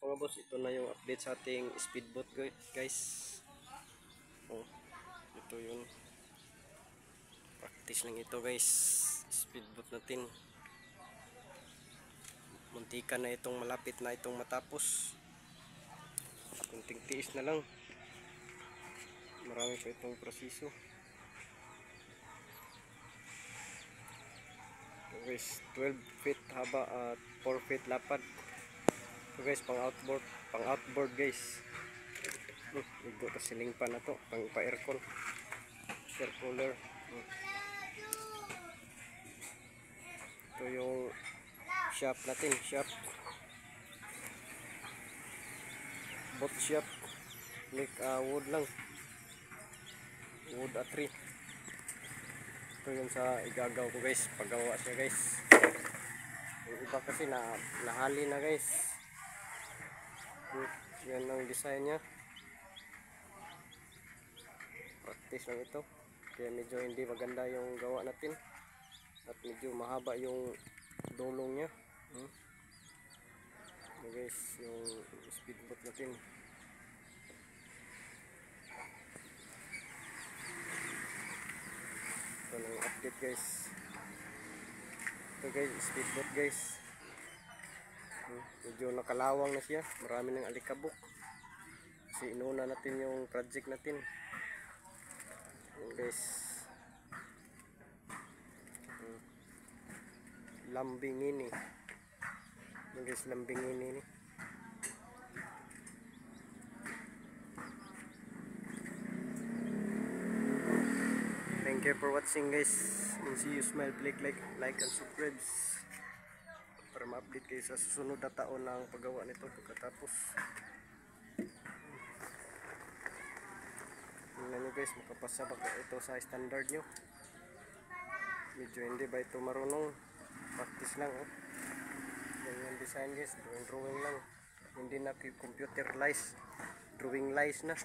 mga boss, ito na yung update sa ating speedboat guys. Oh, ito yun. Practice lang ito guys. Speedboat natin. Muntikan na itong malapit na itong matapos. Kunting tiis na lang. Marami pa itong proseso. Ito guys, 12 feet haba at 4 feet lapad. Ito guys, pang outboard guys. Igo to siling pa na to, pang pa aircon, air cooler. Ito yung shop natin, boat shop. Make wood lang, wood a tree. Ito yung sa igagaw ko guys, paggawa siya guys. Yung iba kasi nahali na guys. Yan ang design nya. Practice lang ito, kaya medyo hindi maganda yung gawa natin at medyo mahaba yung dulong nya. Guys, yung speedboat natin. Ito lang yung update guys. Ito guys, speedboat guys. Medyo nakalawang na siya, marami ng alikabok kasi inuna natin yung project natin. Guys, lambing ini guys, lambing ini. Thank you for watching guys, and see you, smile, click like and subscribe para ma-update kayo sa susunod na taon ng paggawa nito pagkatapos. Tingnan nyo guys, makapasa ba ito sa standard nyo? Medyo hindi ba ito marunong, practice lang. Ganyan design guys, drawing lang, hindi na computerize, drawing lies na.